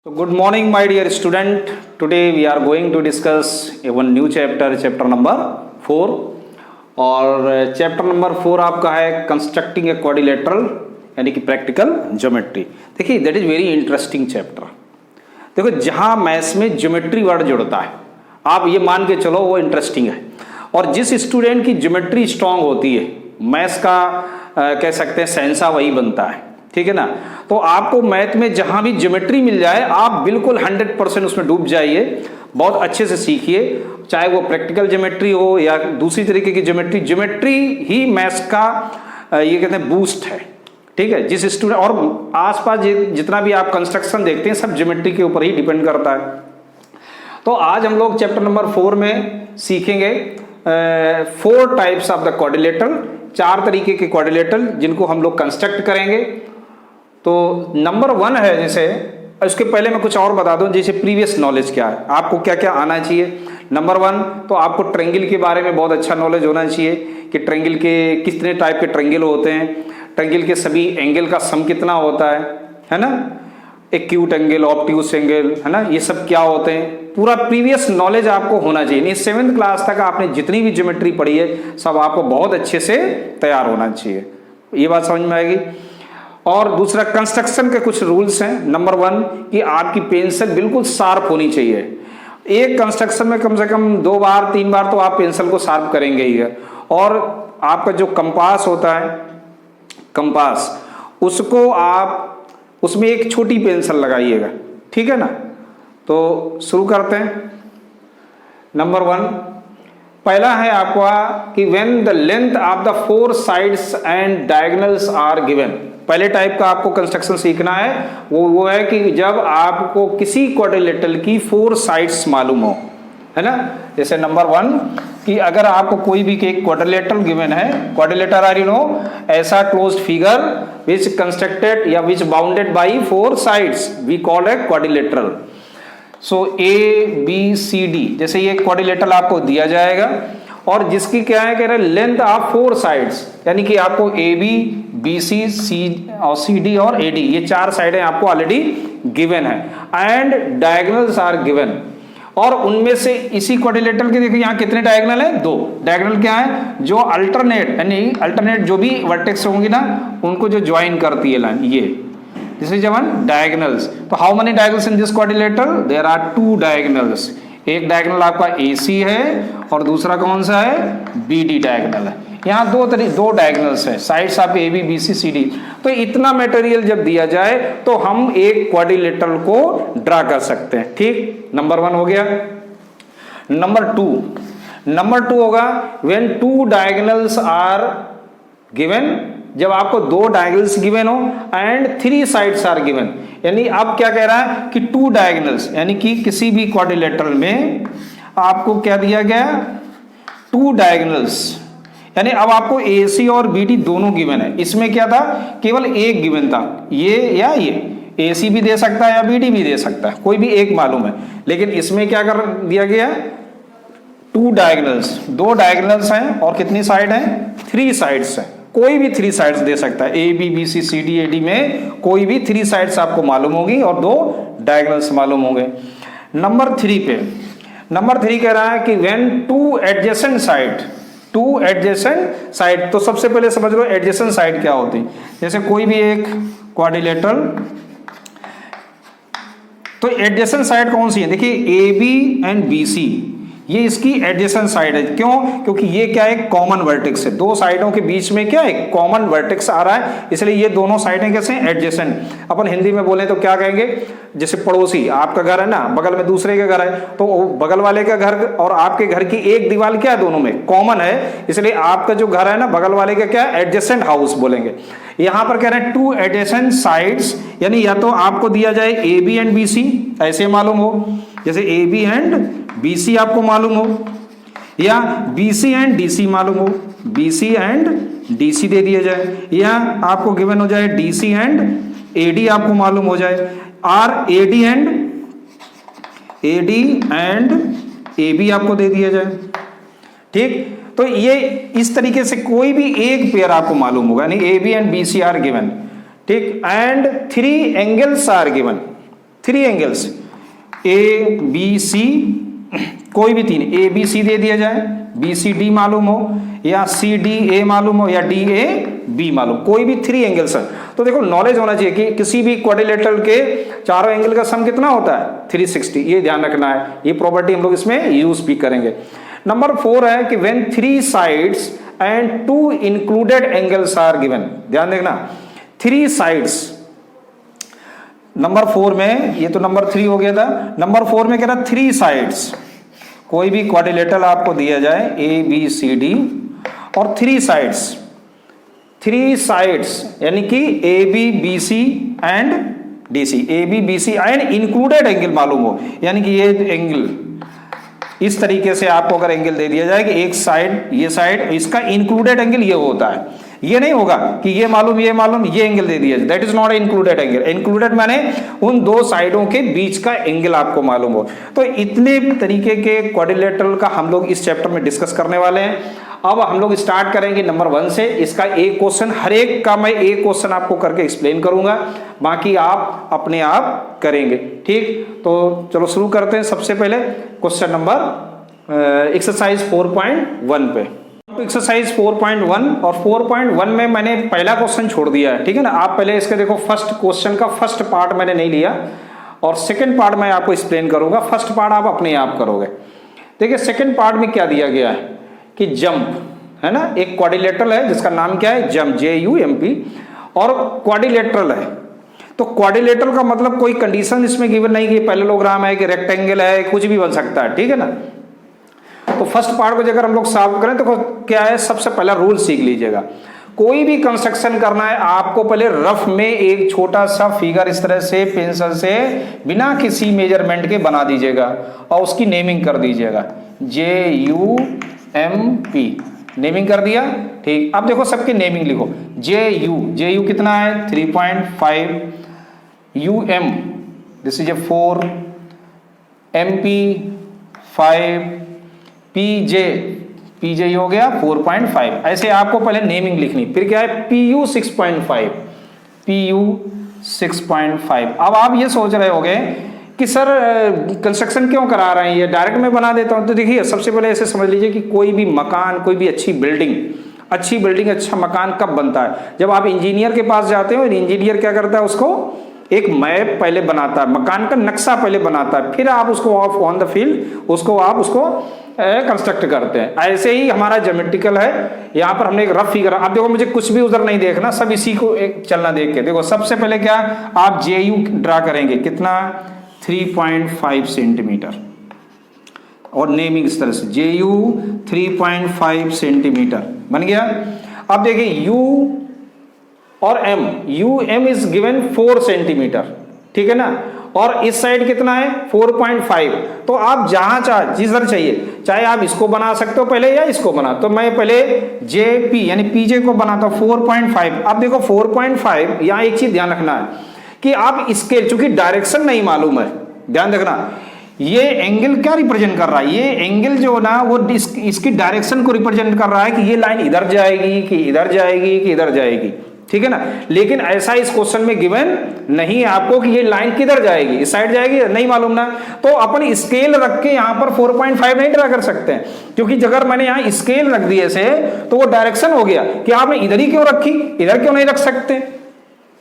So good morning, my dear student. Today we are going to discuss one new chapter, chapter number 4. और chapter number 4 आपका है constructing a quadrilateral यानी कि practical geometry. देखिए that is very interesting chapter. देखो जहाँ maths में geometry word जुड़ता है आप ये मान के चलो वो इंटरेस्टिंग है. और जिस स्टूडेंट की ज्योमेट्री स्ट्रांग होती है मैथ्स का कह सकते हैं सेंसा वही बनता है. ठीक है ना. तो आपको मैथ में जहां भी ज्योमेट्री मिल जाए आप बिल्कुल 100% उसमें डूब जाइए, बहुत अच्छे से सीखिए, चाहे वो प्रैक्टिकल ज्योमेट्री हो या दूसरी तरीके की ज्योमेट्री. ज्योमेट्री ही मैथ्स का ये कहते हैं बूस्ट है. ठीक है. जिस स्टूडेंट और आसपास जितना भी आप कंस्ट्रक्शन देखते हैं सब ज्योमेट्री के ऊपर ही डिपेंड करता है. तो आज हम लोग चैप्टर नंबर 4 में सीखेंगे 4 टाइप्स ऑफ द क्वाड्रिलेटरल, 4 तरीके के क्वाड्रिलेटरल जिनको हम लोग कंस्ट्रक्ट करेंगे. तो नंबर 1 है, जैसे उसके पहले मैं कुछ और बता दूं जैसे प्रीवियस नॉलेज क्या है, आपको क्या क्या आना चाहिए. नंबर 1 तो आपको ट्रायंगल के बारे में बहुत अच्छा नॉलेज होना चाहिए कि ट्रायंगल के कितने टाइप के ट्रायंगल होते हैं, ट्रायंगल के सभी एंगल का सम कितना होता है ना, एक्यूट एंगल, ऑब्ट्यूस एंगल, है ना, ये सब क्या होते हैं, पूरा प्रीवियस नॉलेज आपको होना चाहिए. नहीं 7th क्लास तक आपने जितनी भी ज्योमेट्री पढ़ी है सब आपको बहुत अच्छे से तैयार होना चाहिए. ये बात समझ में आएगी. और दूसरा कंस्ट्रक्शन के कुछ रूल्स हैं. नंबर 1 कि आपकी पेंसिल बिल्कुल शार्प होनी चाहिए. एक कंस्ट्रक्शन में कम से कम 2 बार 3 बार तो आप पेंसिल को शार्प करेंगे ही है. और आपका जो कंपास होता है, कंपास, उसको आप उसमें एक छोटी पेंसिल लगाइएगा. ठीक है ना. तो शुरू करते हैं. नंबर 1 पहला है आपका कि when the length of the 4 sides and diagonals are given. पहले टाइप का आपको कंस्ट्रक्शन सीखना है वो है कि जब आपको किसी क्वाड्रिलेटरल की 4 साइड्स मालूम हो, है ना. जैसे नंबर 1 कि अगर आपको कोई भी एक क्वाड्रिलेटरल गिवन है, क्वाड्रिलेटर आर यू नो ऐसा क्लोज्ड फिगर विच कंस्ट्रक्टेड या which bounded by 4 sides we call a quadrilateral. So A B C D जैसे ये क्वाड्रिलेटरल आपको दिया जाएगा और जिसकी क्या है कह रहे लेंथ ऑफ 4 साइड्स, यानी कि आपको A B B C C D और ए डी ये 4 साइडें आपको ऑलरेडी गिवन है. एंड डायगोनल्स आर गिवन और उनमें से इसी क्वाड्रिलेटरल के देखिए यहाँ कितने डायगोनल है, 2 डायगोनल. क्या है जो अल्टरनेट यानी अल्टरनेट जो भी वर्टेक्स होंगी ना उनको जो ज्वाइन करती है लाइन, ये दिस इज वन डायगोनल्स. तो how many diagonals in this quadrilateral, there are 2 diagonals. एक डायगोनल आपका AC है और दूसरा कौन सा है BD डायगोनल है. यहाँ 2 डायगोनल्स है, साइड्स आप AB BC CD. तो इतना मटेरियल जब दिया जाए तो हम एक क्वाड्रिलेटरल को ड्रा कर सकते हैं. ठीक. नंबर 1 हो गया. नंबर 2 होगा व्हेन 2 डायगोनल्स आर गिवन, जब आपको 2 डायगोनल्स गिवन हो एंड 3 साइड्स आर गिवन. यानी अब क्या कह रहा है कि 2 डायगोनल्स यानी कि किसी भी क्वाड्रिलेटरल में आपको क्या दिया गया 2 डायगोनल्स, यानी अब आपको AC और BD दोनों गिवन है. इसमें क्या था केवल एक गिवन था, ये या ये AC भी दे सकता है या BD भी दे सकता है, कोई भी एक मालूम है. लेकिन इसमें क्या कर दिया गया 2 डायगोनल्स, 2 डायगोनल्स हैं और कितनी साइड हैं 3 साइड्स हैं. कोई भी 3 साइड्स दे सकता है. AB BC CD AD में कोई भी 3 साइड्स आपको मालूम होगी और 2 डायगोनल्स मालूम होंगे. नंबर 3 पे नंबर 3 कह रहा है कि व्हेन 2 एडजेसेंट साइड. तो सबसे पहले समझ लो एडजेसेंट साइड क्या होती है. जैसे कोई भी एक क्वाड्रिलेटरल, तो एडजेसेंट साइड कौन सी है, देखिए AB एंड BC ये इसकी एडजेसेंट साइड है. क्यों, क्योंकि ये क्या है कॉमन वर्टेक्स है. 2 साइडों के बीच में क्या है कॉमन वर्टेक्स आ रहा है, इसलिए ये दोनों साइडें कैसे एडजेसेंट. अपन हिंदी में बोले तो क्या कहेंगे, जैसे पड़ोसी, आपका घर है ना बगल में दूसरे का घर है, तो बगल वाले का घर और आपके घर की एक दीवार क्या है दोनों में कॉमन है, इसलिए आपका जो घर है ना बगल वाले का क्या है एडजेसेंट हाउस बोलेंगे. यहां पर कह रहे हैं 2 एडजेसेंट साइड्स, यानी या तो आपको दिया जाए AB एंड BC ऐसे मालूम हो, जैसे AB एंड BC आपको मालूम हो, या BC एंड DC मालूम हो, BC एंड DC दे दिया जाए, या आपको गिवन हो जाए DC एंड AD आपको मालूम हो जाए, और AD एंड AB आपको दे दिया जाए. ठीक. तो ये इस तरीके से कोई भी एक पेयर आपको मालूम होगा, यानी AB and BC are given. ठीक. And 3 angles are given. 3 angles A B C, कोई भी 3 ए बी सी दे दिया जाए, बी सी डी मालूम हो या सी डी ए मालूम हो या डी ए बी मालूम, कोई भी 3 एंगल्स है तो देखो नॉलेज होना चाहिए कि किसी भी क्वाड्रिलेटरल के चारों एंगल का सम कितना होता है 360, ये ध्यान रखना है, ये प्रॉपर्टी हम लोग इसमें यूज भी करेंगे। नंबर 4 है कि when 3 sides and 2 included angles are given, ध्यान देखना 3 साइड्स, नंबर 4 में, ये तो नंबर 3 हो गया था, नंबर 4 में कह रहा 3 साइड्स, कोई भी क्वाड्रिलेटरल आपको दिया जाए ए बी सी डी और 3 साइड्स यानी कि A B B C and D C, A B B C and included angle मालूम हो, यानी कि ये एंगल इस तरीके से आपको अगर एंगल दे दिया जाए कि एक साइड ये साइड, इसका इंक्लूडेड एंगल ये होता है, ये नहीं होगा कि ये मालूम ये एंगल दे दिया, that is not included angle. Included माने उन 2 साइडों के बीच का एंगल आपको मालूम हो। तो इतने तरीके के क्वाड्रिलेटरल का हम लोग इस चैप्टर में डिस्कस करने वाले हैं। अब हम लोग स्टार्ट करेंगे नंबर 1 से, इसका एक क्वेश्चन, हर एक का मैं एक क्वेश्चन आपको करके एक्सप्लेन करूंगा, बाकी आप अपने आप करेंगे, ठीक। तो चलो शुरू करते हैं। सबसे पहले क्वेश्चन नंबर एक्सरसाइज 4.1 पे, एक्सरसाइज 4.1 और 4.1 में मैंने पहला क्वेश्चन छोड़ दिया है, ठीक है ना। आप पहले इसके देखो, फर्स्ट क्वेश्चन का फर्स्ट पार्ट मैंने नहीं लिया और सेकंड पार्ट मैं आपको एक्सप्लेन करूंगा, फर्स्ट पार्ट आप अपने आप करोगे। देखिए सेकंड पार्ट में क्या दिया गया है कि जंप है ना, एक क्वाड्रिलेटरल है जिसका नाम क्या है जंप, JUMP, और क्वाड्रिलेटरल है। तो क्वाड्रिलेटरल का मतलब कोई कंडीशन इसमें गिवन नहीं कि पैरेललोग्राम है कि रेक्टेंगल है, कुछ भी बन सकता है, ठीक है ना। तो फर्स्ट पार्ट को अगर हम लोग सॉल्व करें तो क्या है, सबसे पहला रूल सीख लीजिएगा। कोई भी कंस्ट्रक्शन करना है आपको पहले रफ में एक छोटा सा फिगर इस तरह से पेंसिल से बिना किसी मेजरमेंट के बना दीजिएगा और उसकी नेमिंग कर दीजिएगा, JUMP, नेमिंग कर दिया, ठीक। अब देखो सबकी नेमिंग लिखो, JU कितना है 3.5, UM this is a 4, MP 5, PJ हो गया 4.5। ऐसे आपको पहले नेमिंग लिखनी, फिर क्या है PU 6.5। अब आप ये सोच रहे होंगे कि सर कंस्ट्रक्शन क्यों करा रहे हैं, ये डायरेक्ट में बना देता हूं। तो देखिए सबसे पहले ऐसे समझ लीजिए कि कोई भी मकान, कोई भी अच्छी बिल्डिंग, अच्छा मकान कब बनता है, जब आप इंजीनियर के पास जाते हो। इंजीनियर क्या करता है, उसको एक मैप पहले बनाता है, मकान का नक्शा पहले बनाता है, फिर आप उसको ऑन द फील्ड उसको कंस्ट्रक्ट करते हैं। ऐसे ही हमारा ज्योमेट्रिकल है, यहाँ पर हमने एक रफ फिगर, आप देखो मुझे कुछ भी उधर नहीं देखना, सब इसी को एक चलना देख के देखो। सबसे पहले क्या आप JU ड्रा करेंगे, कितना 3.5 सेंटीमीटर, और नेमिंग इस तरह से JU 3.5 सेंटीमीटर बन गया। अब देखिए U और M इज गिवन 4 सेंटीमीटर, ठीक है ना, और इस साइड कितना है 4.5। तो आप जहां जिधर चाहिए, चाहे आप इसको बना सकते हो पहले या इसको बना, तो मैं पहले JP यानी PJ को बनाता हूं 4.5। अब देखो 4.5, यहां एक चीज ध्यान रखना है कि आप स्केल, चूंकि डायरेक्शन नहीं मालूम है, ध्यान रखना, ये एंगल क्या रिप्रेजेंट कर रहा है, ये एंगल जो ना वो इसकी डायरेक्शन को रिप्रेजेंट कर रहा है कि ये लाइन इधर जाएगी कि इधर जाएगी कि इधर जाएगी, ठीक है ना। लेकिन ऐसा इस क्वेश्चन में गिवन नहीं है आपको कि ये लाइन किधर जाएगी, इस साइड जाएगी, नहीं मालूम ना। तो अपन स्केल रख के यहाँ पर 4.5 नहीं ड्रा कर सकते हैं, क्योंकि अगर मैंने यहाँ स्केल रख दिए से तो वो डायरेक्शन हो गया कि आपने इधर ही क्यों रखी, इधर क्यों नहीं रख सकते,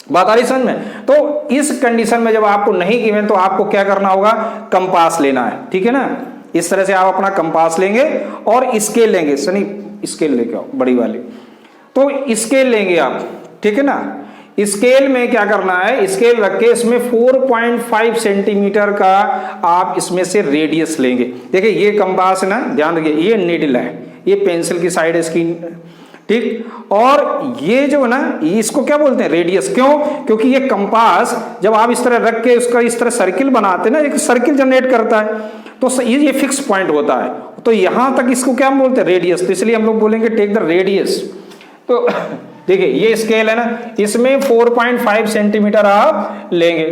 बात आ रही समझ में। तो इस कंडीशन में जब आपको नहीं गिवन तो आपको क्या करना होगा, कंपास लेना है, ठीक है ना। इस तरह से आप अपना कंपास लेंगे और स्केल लेंगे, सनी स्केल लेके आओ बड़ी वाली, तो स्केल लेंगे आप, ठीक है ना। स्केल में क्या करना है, स्केल रख के इसमें 4.5 सेंटीमीटर का आप इसमें से रेडियस लेंगे। देखिए ये कंपास है ना, ध्यान रखिए, ये नीडल है, ये पेंसिल की साइड है इसकी, ठीक। और ये जो है ना, इसको क्या बोलते हैं रेडियस, क्यों, क्योंकि ये कंपास जब आप इस तरह रख के उसका इस तरह सर्किल बनाते हैं ना, एक सर्किल जनरेट करता है, तो ये फिक्स पॉइंट होता है, तो यहां तक इसको क्या बोलते हैं रेडियस, तो इसलिए हम लोग बोलेंगे टेक द रेडियस। तो देखिए ये स्केल है ना, इसमें 4.5 सेंटीमीटर आप लेंगे,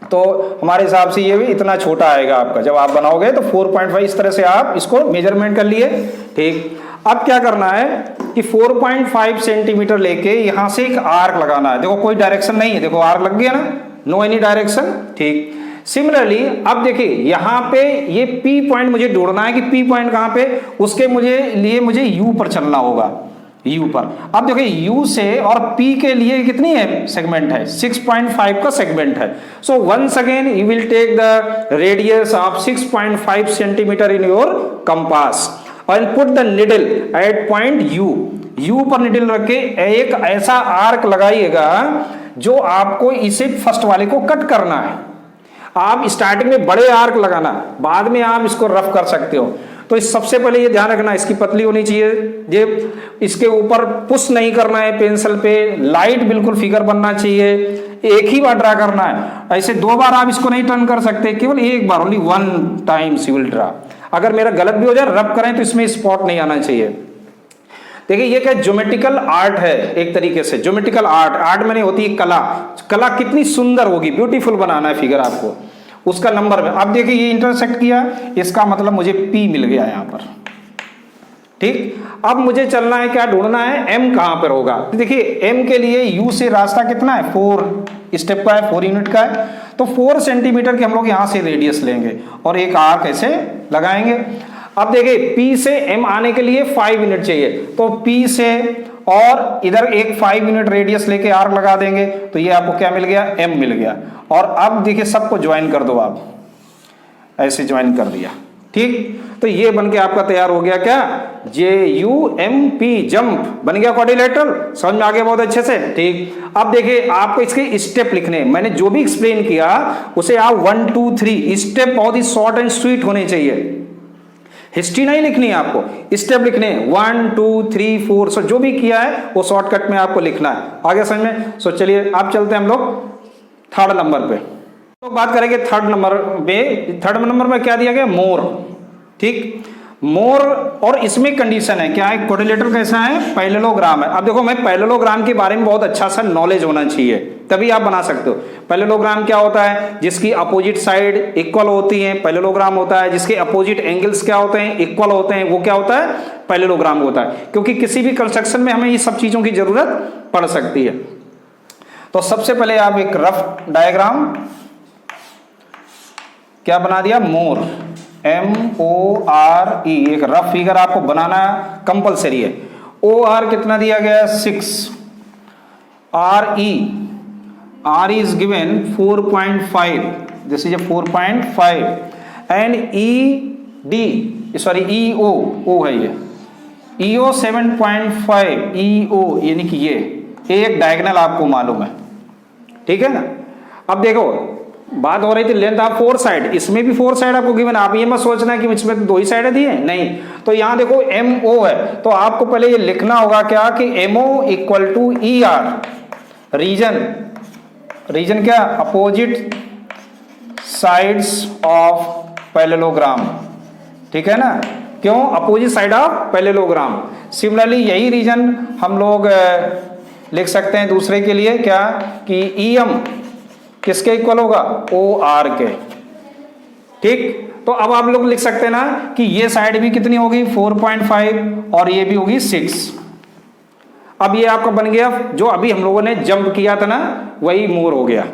तो हमारे हिसाब से ये भी इतना छोटा आएगा आपका, जब आप बनाओगे तो 4.5 इस तरह से आप इसको मेजरमेंट कर लिए, ठीक। अब क्या करना है कि 4.5 सेंटीमीटर लेके यहां से एक आर्क लगाना है। देखो कोई डायरेक्शन नहीं है, देखो आर्क लग गया ना, नो एनी डायरेक्शन, ठीक। सिमिलरली अब देखिए यहाँ पे ये P पॉइंट मुझे ढूंढना है कि P पॉइंट कहाँ पे, उसके मुझे U पर चलना होगा, U पर। अब देखिए U से और P के लिए कितनी है सेगमेंट है, 6.5 का सेगमेंट है। So once again you will take the radius of 6.5 centimetre in your compass and put the needle at point U पर निडल रख के एक ऐसा आर्क लगाइएगा जो आपको इसे फर्स्ट वाले को कट करना है। आप स्टार्टिंग में बड़े आर्क लगाना, बाद में आप इसको रफ कर सकते हो। तो इस सबसे पहले ये ध्यान रखना, इसकी पतली होनी चाहिए, ये इसके ऊपर पुश नहीं करना है पेंसिल पे, लाइट बिल्कुल फिगर बनना चाहिए, एक ही बार ड्रा करना है। ऐसे 2 बार आप इसको नहीं टर्न कर सकते, केवल एक बार, only 1 times you will draw. अगर मेरा गलत भी हो जाए, रब करें तो इसमें स्पॉट नहीं आना चाहिए। देखिए ये क्या ज्योमेट्रिकल आर्ट है, एक तरीके से ज्योमेट्रिकल आर्ट मैंने होती है कला कितनी सुंदर होगी, ब्यूटीफुल बनाना है फिगर आपको, उसका नंबर में। अब देखिए ये इंटरसेक्ट किया, इसका मतलब मुझे P मिल गया यहां पर, ठीक। अब मुझे चलना है, क्या ढूंढना है, M कहां पर होगा। देखिए M के लिए U से रास्ता कितना है, 4 स्टेप का है, 4 यूनिट का है। तो 4 सेंटीमीटर के हम लोग यहां से रेडियस लेंगे और एक आर्क ऐसे लगाएंगे। अब देखिए P से M आने के लिए 5 यूनिट चाहिए, तो P से और इधर एक 5 यूनिट रेडियस लेके आर्क लगा देंगे, तो ये आपको क्या मिल गया, M मिल गया। और अब देखिए सबको ज्वाइन कर दो, आप ऐसे ज्वाइन कर दिया, ठीक। तो ये बन के आपका तैयार हो गया क्या, JUMP, जंप बन गया क्वाड्रिलेटरल। समझ में आ गया बहुत अच्छे से, ठीक। अब देखिए आपको इसके स्टेप लिखने, मैंने जो भी एक्सप्लेन किया उसे आप 1 2 3 स्टेप बहुत ही शॉर्ट एंड स्वीट होने चाहिए, हिस्ट्री नहीं लिखनी है आपको, स्टेप लिखने 1 2 3 4। सो जो भी किया है वो शॉर्टकट में आपको लिखना है, आगे समझ में। सो चलिए आप चलते हैं हम लोग 3rd नंबर पे। तो बात करेंगे 3rd नंबर पे। 3rd नंबर में क्या दिया गया, मोर, ठीक। मोर, और इसमें कंडीशन है क्या है, क्वाड्रिलेटरल कैसा है, पैरेललोग्राम है। अब देखो मैं पैरेललोग्राम के बारे में बहुत अच्छा सा नॉलेज होना चाहिए, तभी आप बना सकते हो। पैरेललोग्राम क्या होता है, जिसकी अपोजिट साइड इक्वल होती है, पैरेललोग्राम होता है। जिसके अपोजिट एंगल्स क्या होते हैं, इक्वल होते हैं, वो क्या होता है, पैरेललोग्राम होता है। क्योंकि किसी भी कंस्ट्रक्शन में हमें ये सब चीजों की जरूरत पड़ सकती है। तो सबसे पहले आप एक रफ डायग्राम क्या बना दिया, मोर, MORE, एक रफ फिगर आपको बनाना कंपलसरी है। OR कितना दिया गया है, 6। RE is given 4.5, this is a 4.5, and EO है ये, EO 7.5, EO यानी कि ये एक डायगोनल आपको मालूम है, ठीक है ना। अब देखो बात हो रही थी लेंथ ऑफ 4 साइड, इसमें भी 4 साइड आपको गिवन। आप ये मत सोचना कि इसमें तो 2 ही साइड दिए, नहीं। तो यहां देखो MO है, तो आपको पहले ये लिखना होगा क्या कि MO equal to ER, reason क्या, अपोजिट साइड्स ऑफ पैरेललोग्राम, ठीक है ना। क्यों, opposite side of parallelogram. Similarly यही रीजन हम लोग लिख सकते हैं दूसरे के लिए, क्या कि EM किसके इक्वल होगा, OR के, ठीक। तो अब आप लोग लिख सकते हैं ना कि ये साइड भी कितनी होगी, 4.5, और ये भी होगी 6। अब ये आपका बन गया, जो अभी हम लोगों ने जंप किया था ना, वही मोर हो गया।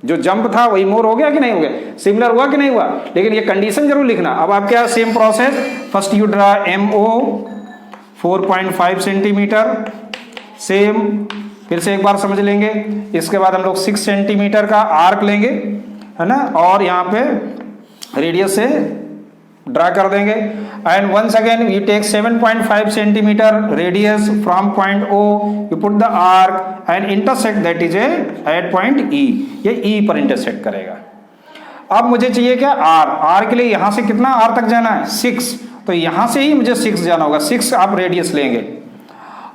जो जंप था वही मोर हो गया कि नहीं हो गया, सिमिलर हुआ कि नहीं हुआ। लेकिन ये कंडीशन जरूर लिखना। अब आप क्या, same process, first you draw MO 4.5 centimetre, same, फिर से एक बार समझ लेंगे। इसके बाद हम लोग 6 सेंटीमीटर का आर्क लेंगे, है ना, और यहाँ पे रेडियस से ड्रा कर देंगे। And once again you take 7.5 centimetre radius from point O, you put the arc and intersect, that is at point E। ये E पर इंटरसेक्ट करेगा। अब मुझे चाहिए क्या, R के लिए यहाँ से कितना R तक जाना है, 6। तो यहाँ से ही मुझे 6 जाना होगा, 6 आप रेडियस लेंगे।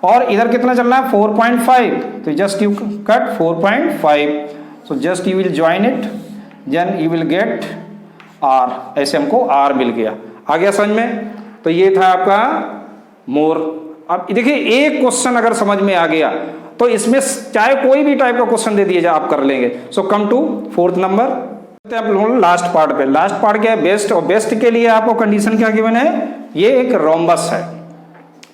और इधर कितना चलना है, 4.5, तो just you cut 4.5, so just you will join it, then you will get R। ऐसे हमको R मिल गया। आ गया समझ में। तो ये था आपका मोर। अब देखिए एक क्वेश्चन अगर समझ में आ गया तो इसमें चाहे कोई भी टाइप का क्वेश्चन दे दिया जाए आप कर लेंगे। सो कम टू 4th नंबर। आप लोग लास्ट पार्ट पे, लास्ट पार्ट क्या है, बेस्ट। और बेस्ट के लिए आपको कंडीशन क्या गिवन है, ये एक रोम्बस है।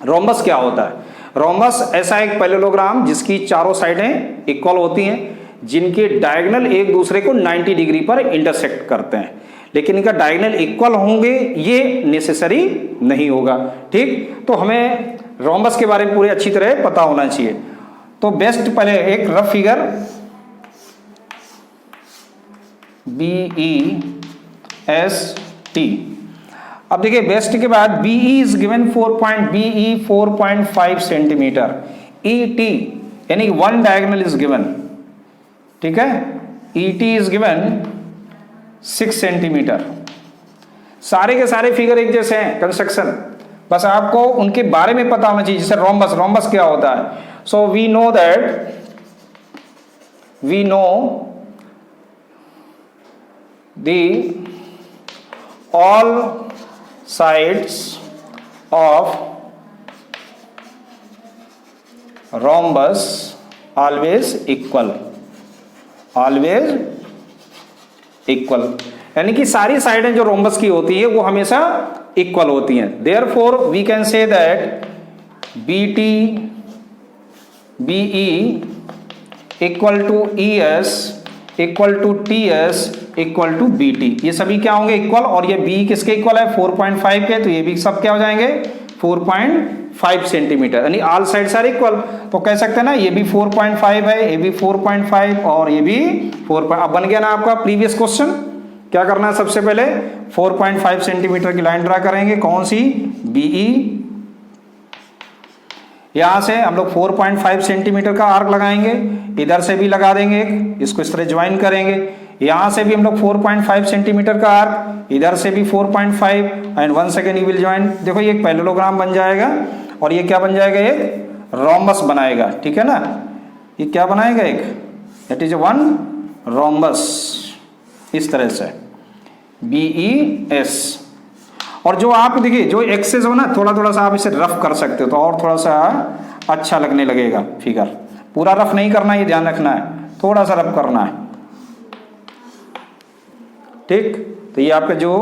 रोम्बस क्या होता है, रोम्बस ऐसा एक पैरेललोग्राम जिसकी चारों साइडें इक्वल होती हैं। जिनके डायगोनल एक दूसरे को 90 डिग्री पर इंटरसेक्ट करते हैं, लेकिन इनका डायगोनल इक्वल होंगे ये नेसेसरी नहीं होगा। ठीक, तो हमें रोम्बस के बारे में पूरी अच्छी तरह पता होना चाहिए। तो बेस्ट पहले एक रफ फिगर BEST। अब देखिए बेस्ट के बाद BE is given 4.5 centimetre, ET यानी वन डायगोनल इज गिवन, ठीक है, ET इज गिवन 6 सेंटीमीटर। सारे के सारे फिगर एक जैसे हैं कंस्ट्रक्शन, बस आपको उनके बारे में पता होना चाहिए। जैसे रोम्बस, रोम्बस क्या होता है? So we know the all sides of rhombus always equal, यानी कि सारी साइडें जो रोम्बस की होती है वो हमेशा इक्वल होती हैं। Therefore we can say that BE equal to ES equal to TS equal to BT, ये सभी क्या होंगे? इक्वल। और ये B किसके इक्वल है? 4.5 के, तो ये भी सब क्या हो जाएंगे? 4.5 सेंटीमीटर, यानी ऑल साइड्स आर इक्वल। तो कह सकते हैं ना ये भी 4.5 है, ये भी 4.5 और ये भी 4। अब बन गया ना आपका प्रीवियस क्वेश्चन। क्या करना है? सबसे पहले 4.5 सेंटीमीटर की लाइन ड्रा करेंगे, कौन सी? BE। यहां से हम लोग 4.5 सेंटीमीटर का आर्क लगाएंगे, इधर से भी लगा देंगे एक, इसको इस तरह ज्वाइन करेंगे। यहां से भी हम लोग 4.5 सेंटीमीटर का आर्क, इधर से भी 4.5 and 1 second you will join. देखो ये एक पैरेललोग्राम बन जाएगा और ये क्या बन जाएगा? एक रोम्बस बनाएगा, ठीक है ना। ये क्या बनाएगा? एक दैट इज वन रोम्बस, इस तरह से BES। और जो आप देखिए जो एक्सेस हो ना, थोड़ा थोड़ा सा आप इसे रफ कर सकते हो तो और थोड़ा सा अच्छा लगने लगेगा फिगर। पूरा रफ नहीं करना, ये ध्यान रखना है, थोड़ा सा रफ करना है, ठीक। तो ये आपका जो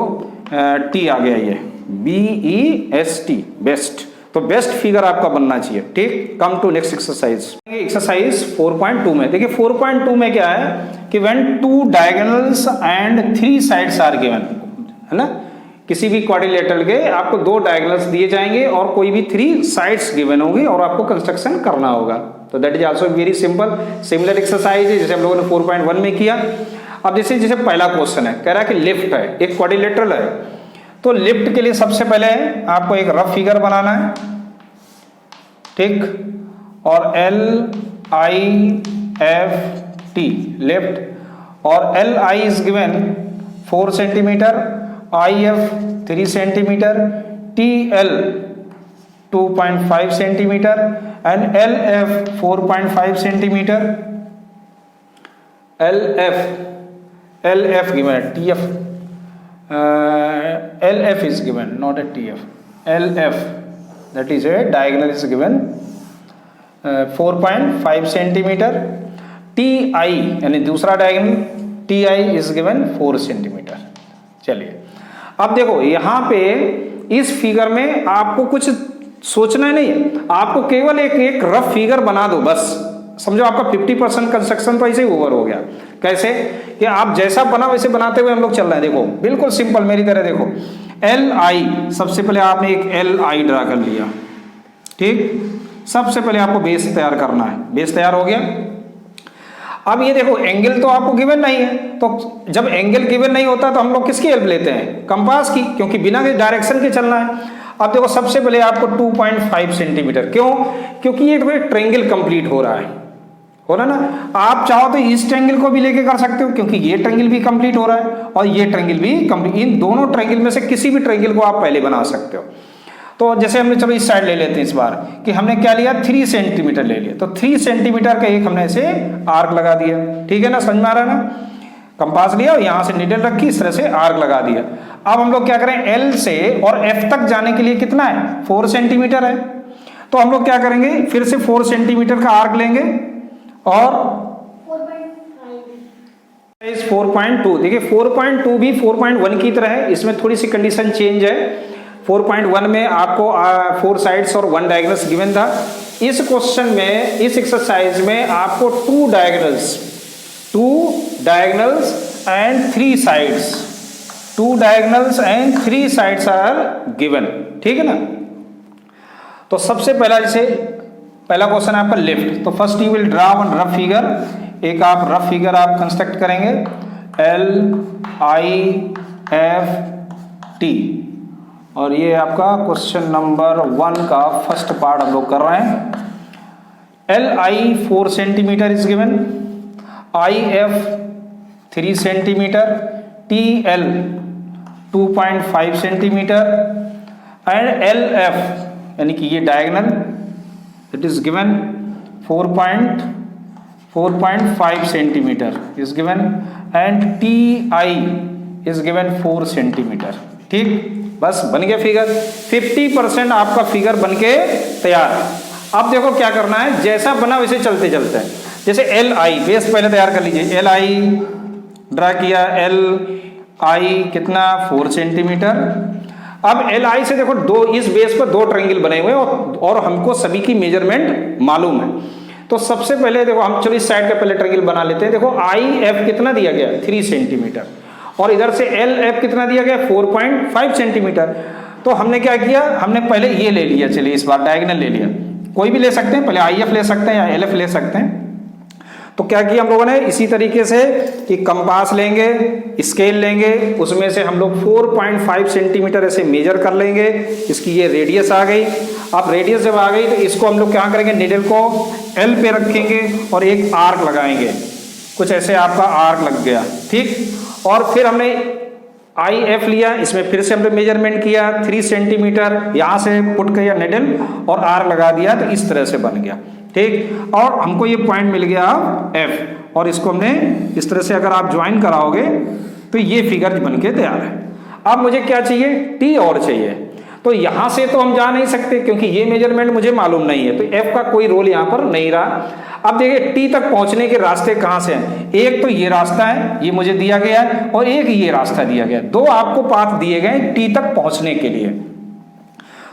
T आ गया, ये BEST, बेस्ट। तो बेस्ट फिगर आपका बनना चाहिए, ठीक। Come to next exercise. Exercise 4.2 में देखिए 4.2 में क्या है कि when 2 diagonals and 3 sides are given, है ना। किसी भी क्वाड्रिलेटरल के आपको 2 डायगोनल्स दिए जाएंगे और कोई भी 3 साइड्स गिवन होंगी और आपको कंस्ट्रक्शन करना होगा। तो that is also very simple, similar exercise है जैसे हम लोगों ने 4.1 में किया। अब जैसे पहला क्वेश्चन है, कह रहा है कि लिफ्ट है, एक क्वाड्रिलेटरल है, तो लिफ्ट के लिए सबसे पहले आपको एक रफ फिगर बनाना है, ठीक। और LIFT लिफ्ट, और LI is given 4 centimetre, IF 3 centimetre, TL 2.5 centimetre and LF 4.5 centimetre. LF given at TF, LF is given, not at TF. LF, that is a diagonal is given 4.5 centimetre. TI यानी दूसरा diagonal TI is given 4 centimetre. चलिए अब देखो यहाँ पे इस figure में आपको कुछ सोचना नहीं है, आपको केवल एक रफ फिगर बना दो बस। समझो आपका 50% कंस्ट्रक्शन तो ऐसे ही ओवर हो गया। कैसे कि आप जैसा बना वैसे बनाते हुए हम लोग चल रहे हैं। देखो बिल्कुल सिंपल मेरी तरह देखो, LI सबसे पहले आपने एक LI ड्रा कर लिया, ठीक। सबसे पहले आपको बेस तैयार करना है, बेस तैयार हो गया। अब ये देखो एंगल तो आपको गिवन नहीं है, तो जब एंगल गिवन नहीं होता तो हम लोग किसकी हेल्प लेते हैं? कंपास की, क्योंकि बिना डायरेक्शन के चलना है। अब देखो सबसे पहले आपको 2.5 सेंटीमीटर, क्यों? क्योंकि ये ट्रायंगल कंप्लीट हो रहा है ना। आप चाहो तो इस ट्रायंगल को भी लेके कर सकते हो, क्योंकि ये ट्रायंगल भी कंप्लीट हो रहा है और ये ट्रायंगल भी कंप्लीट। इन दोनों ट्रायंगल में से किसी भी ट्रायंगल को आप पहले बना सकते हो। तो जैसे हमने, चलो इस साइड ले लेते हैं इस बार, कि हमने क्या लिया? 3 सेंटीमीटर ले लिया, तो 3 सेंटीमीटर का एक हमने ऐसे आर्क लगा दिया, ठीक है ना। समझ में आ रहा है ना। कंपास लिया और यहां से नीडल रखी, इस तरह से आर्क लगा दिया। अब हम लोग क्या करें? L से और F तक जाने के लिए कितना है? 4 सेंटीमीटर है। तो हम लोग क्या करेंगे? फिर से 4 सेंटीमीटर का आर्क लेंगे और 4.2। देखिए 4.2 भी 4.1 की तरह है, इसमें थोड़ी सी कंडीशन चेंज है। 4.1 में आपको 4 साइड्स और 1 डायगोनल्स गिवन था। इस क्वेश्चन में, इस एक्सरसाइज में आपको 2 diagonals 2 diagonals and 3 sides, 2 diagonals and 3 sides are given, ठीक है ना। तो सबसे पहला जैसे पहला क्वेश्चन है आपका लेफ्ट, तो first you will draw one rough figure, एक आप रफ फिगर आप कंस्ट्रक्ट करेंगे LIFT, और ये आपका क्वेश्चन नंबर 1 का फर्स्ट पार्ट हम लोग कर रहे हैं। LI 4 centimetre is given, IF 3 centimetre, TL 2.5 centimetre and LF यानी कि ये diagonal it is given 4.5 centimetre is given and TI is given 4 centimetre. ठीक, बस बन गया फिगर। 50% आपका फिगर बन के तैयार है। अब देखो क्या करना है, जैसा बना वैसे चलते चलते हैं। जैसे LI बेस पहले तैयार कर लीजिए, LI ड्रा किया, LI कितना 4 सेंटीमीटर। अब LI से देखो दो इस बेस पर 2 ट्रायंगल बने हुए हैं और हमको सभी की मेजरमेंट मालूम है। तो सबसे पहले देखो हम चलो इस साइड का पहले ट्रायंगल बना लेते हैं। देखो IF कितना दिया गया 3 सेंटीमीटर और इधर से LF कितना दिया गया 4.5 सेंटीमीटर। तो हमने क्या किया, हमने पहले ये ले लिया, चलिए इस बार डायगोनल ले लिया, कोई भी ले सकते हैं, पहले IF ले सकते हैं या LF ले सकते हैं। तो क्या किया हम लोगों ने, इसी तरीके से कि कंपास लेंगे, स्केल लेंगे, उसमें से हम लोग 4.5 सेंटीमीटर ऐसे मेजर कर लेंगे। इसकी ये रेडियस आ गई। अब रेडियस जब आ गई तो इसको हम लोग क्या करेंगे, निडल को L पे रखेंगे और एक आर्क लगाएंगे, कुछ ऐसे आपका आर्क लग गया। ठीक, और फिर हमने IF लिया, इसमें फिर से हमने मेजरमेंट किया 3 सेंटीमीटर, यहाँ से पुट किया निडल और आर्क लगा दिया, तो इस तरह से बन गया। ठीक, और हमको ये पॉइंट मिल गया F, और इसको हमने इस तरह से अगर आप ज्वाइन कराओगे तो ये फिगर बन के तैयार है। अब मुझे क्या चाहिए, T और चाहिए। तो यहाँ से तो हम जा नहीं सकते क्योंकि ये मेजरमेंट मुझे मालूम नहीं है, तो F का कोई रोल यहाँ पर नहीं रहा। अब देखिए T तक पहुँचने के रास्ते कहाँ से हैं, एक तो ये रास्ता है, ये मुझे दिया गया है, और एक ये रास्ता दिया गया है। 2 आपको पाथ दिए गए T तक पहुँचने के लिए।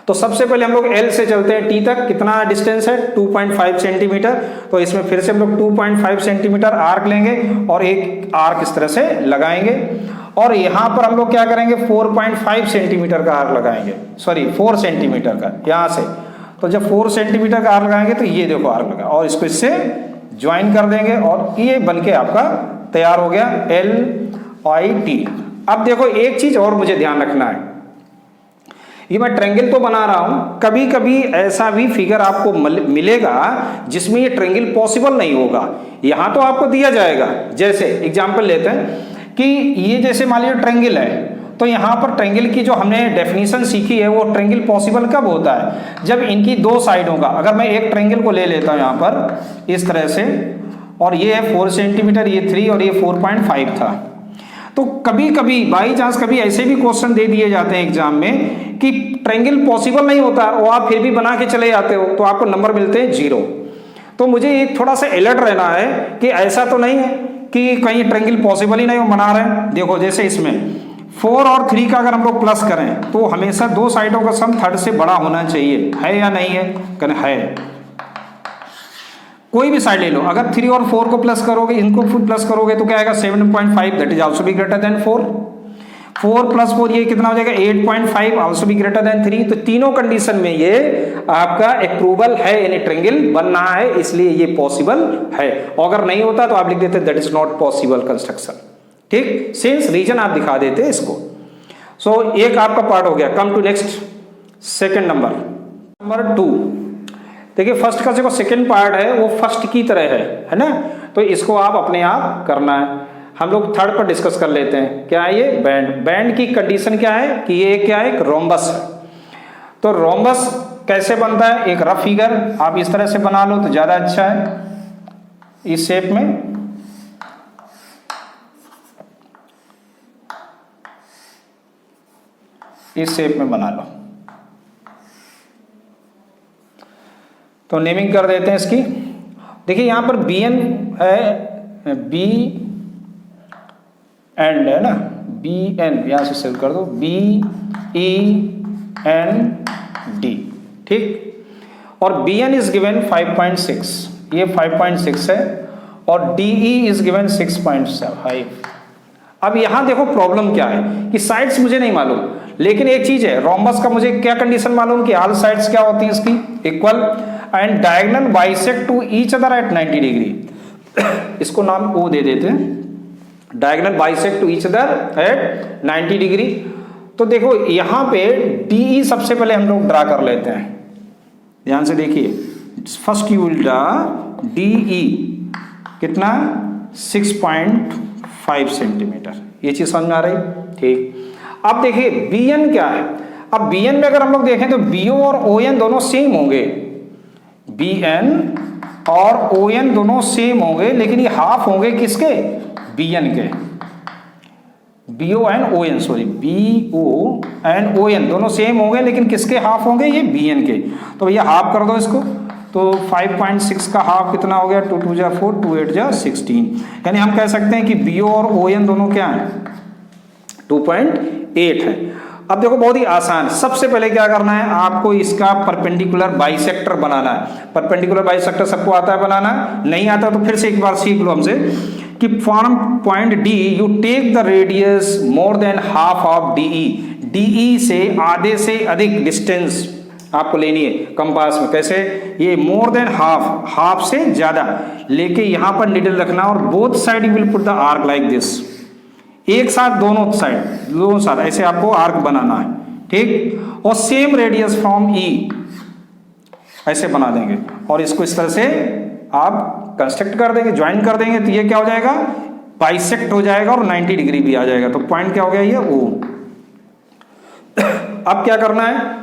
तो सबसे पहले हम लोग L से चलते हैं T तक, कितना डिस्टेंस है 2.5 सेंटीमीटर। तो इसमें फिर से हम लोग 2.5 सेंटीमीटर आर्क लेंगे और एक आर्क इस तरह से लगाएंगे, और यहाँ पर हम लोग क्या करेंगे 4.5 सेंटीमीटर का आर्क लगाएंगे, सॉरी 4 सेंटीमीटर का यहाँ से। तो जब 4 सेंटीमीटर का आर्क लगाएंगे तो ये देखो आर्क लगा, और इसको इससे ज्वाइन कर देंगे और ये बन के आपका तैयार हो गया LIT। अब देखो एक चीज और मुझे ध्यान रखना है, ये मैं ट्रायंगल तो बना रहा हूं, कभी कभी ऐसा भी फिगर आपको मिलेगा जिसमें ये ट्रायंगल पॉसिबल नहीं होगा। यहां तो आपको दिया जाएगा, जैसे एग्जांपल लेते हैं कि ये जैसे मान लीजिए ट्रायंगल है, तो यहाँ पर ट्रायंगल की जो हमने डेफिनेशन सीखी है वो ट्रायंगल पॉसिबल कब होता है, जब इनकी 2 साइडों का, अगर मैं एक ट्रायंगल को ले लेता हूँ यहाँ पर इस तरह से, और ये है 4 सेंटीमीटर, ये 3 और ये 4.5 था। तो कभी कभी बाई चांस कभी ऐसे भी क्वेश्चन दे दिए जाते हैं एग्जाम में कि ट्रायंगल पॉसिबल नहीं होता और आप फिर भी बना के चले जाते हो, तो आपको नंबर मिलते हैं 0। तो मुझे एक थोड़ा सा अलर्ट रहना है कि ऐसा तो नहीं है कि कहीं ट्रायंगल पॉसिबल ही नहीं हो बना रहे हैं। देखो जैसे इसमें 4 और 3 का अगर हम लोग प्लस करें तो हमेशा 2 साइडों का सम 3rd से बड़ा होना चाहिए, है या नहीं है, कहना है। कोई भी साइड ले लो, अगर 3 और 4 को प्लस करोगे, इनको प्लस करोगे तो क्या आएगा 7.5, that is also be greater than 4। 4 + 4 ये कितना हो जाएगा 8.5, आल्सो बी ग्रेटर देन 3। तो तीनों कंडीशन में ये आपका अप्रूवल है, यानी ट्रायंगल बनना है, इसलिए ये पॉसिबल है। और अगर नहीं होता तो आप लिख देते that is not possible construction. ठीक, सिंस रीजन आप दिखा देते इसको। सो एक आपका पार्ट हो गया। Come to next second number 2। देखिए फर्स्ट का जो सेकंड पार्ट है वो फर्स्ट की तरह है ना, तो इसको आप अपने आप करना है। हम लोग 3rd पर डिस्कस कर लेते हैं। क्या है ये बैंड, बैंड की कंडीशन क्या है कि ये क्या है, एक रोम्बस है। तो रोम्बस कैसे बनता है, एक रफ फिगर आप इस तरह से बना लो तो ज्यादा अच्छा है, इस शेप में। इस शेप में बना लो। तो नेमिंग कर देते हैं इसकी। देखिए यहां पर BN है, B एंड है ना, BN यहां से सेव कर दो, BEND। ठीक, और BN इज गिवन 5.6, ये 5.6 है, और DE इज गिवन 6.5। अब यहां देखो प्रॉब्लम क्या है कि साइड्स मुझे नहीं मालूम, लेकिन एक चीज है, रोम्बस का मुझे क्या कंडीशन मालूम कि ऑल साइड्स क्या होती है इसकी equal and diagonal bisect to each other at 90 degree. इसको नाम O दे देते हैं, diagonal bisect to each other at 90 degree. तो देखो यहां पे DE सबसे पहले हम लोग ड्रा कर लेते हैं, ध्यान से देखिए। First you will draw DE कितना 6.5 सेंटीमीटर, ये चीज समझ में आ रही, ठीक। अब देखिए BN क्या है, अब BN में अगर हम लोग देखें तो BO और ON दोनों सेम होंगे, BN और ON दोनों सेम होंगे, लेकिन ये हाफ होंगे किसके, BN के। BO and ON, sorry BO and ON दोनों सेम होंगे, लेकिन किसके हाफ होंगे, ये BN के। तो भैया हाफ कर दो इसको, तो 5.6 का हाफ कितना हो गया, 2 2 जा 4, 2 8 जा 16। यानी हम कह सकते हैं कि BO और ON दोनों क्या है, 2.8 है। अब देखो बहुत ही आसान, सबसे पहले क्या करना है आपको, इसका परपेंडिकुलर बाइसेक्टर बनाना है। परपेंडिकुलर बाइसेक्टर सबको आता है बनाना, नहीं आता तो फिर से एक बार सीख लो हमसे कि from point D you take the radius more than half of DE। DE से आधे से अधिक डिस्टेंस आपको लेनी है कंपास में, कैसे, ये मोर देन हाफ, हाफ से ज्यादा लेके यहां पर निडल रखना और both side you will put the arc like this, एक साथ दोनों साइड ऐसे आपको आर्क बनाना है, ठीक। और सेम रेडियस फ्रॉम E ऐसे बना देंगे और इसको इस तरह से आप कंस्ट्रक्ट कर देंगे, ज्वाइन कर देंगे, तो ये क्या हो जाएगा, बाइसेक्ट हो जाएगा और 90 डिग्री भी आ जाएगा। तो पॉइंट क्या हो गया, ये O। अब क्या करना है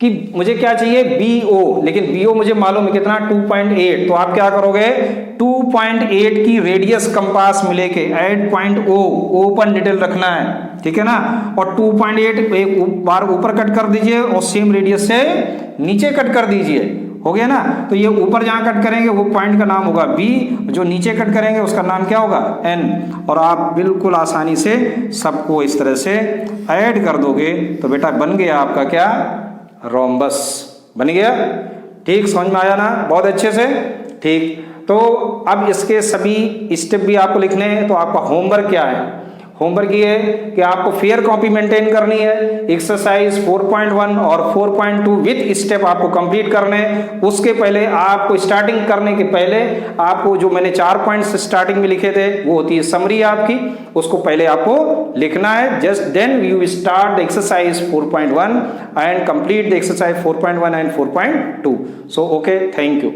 कि मुझे क्या चाहिए, BO, लेकिन BO मुझे मालूम है कितना, 2.8। तो आप क्या करोगे, 2.8 की रेडियस कंपास में लेके एट पॉइंट O पर निडल रखना है, ठीक है ना, और 2.8 एक बार ऊपर कट कर दीजिए और सेम रेडियस से नीचे कट कर दीजिए, हो गया ना। तो ये ऊपर जहां कट करेंगे वो पॉइंट का नाम होगा B, जो नीचे कट करेंगे उसका नाम क्या होगा, N। और आप बिल्कुल आसानी से सबको इस तरह से ऐड कर दोगे तो बेटा बन गया आपका क्या, रोम्बस बन गया, ठीक। समझ में आया ना, बहुत अच्छे से, ठीक। तो अब इसके सभी स्टेप भी आपको लिखने हैं, तो आपका होमवर्क क्या है, होमवर्क ये है कि आपको फेयर कॉपी मेंटेन करनी है, एक्सरसाइज 4.1 और 4.2 विथ स्टेप आपको कंप्लीट करने हैं। उसके पहले आपको स्टार्टिंग करने के पहले आपको जो मैंने 4 पॉइंट्स स्टार्टिंग में लिखे थे वो होती है समरी आपकी, उसको पहले आपको लिखना है। Just then you start the exercise 4.1 and complete the exercise 4.1 and 4.2। So okay, thank you.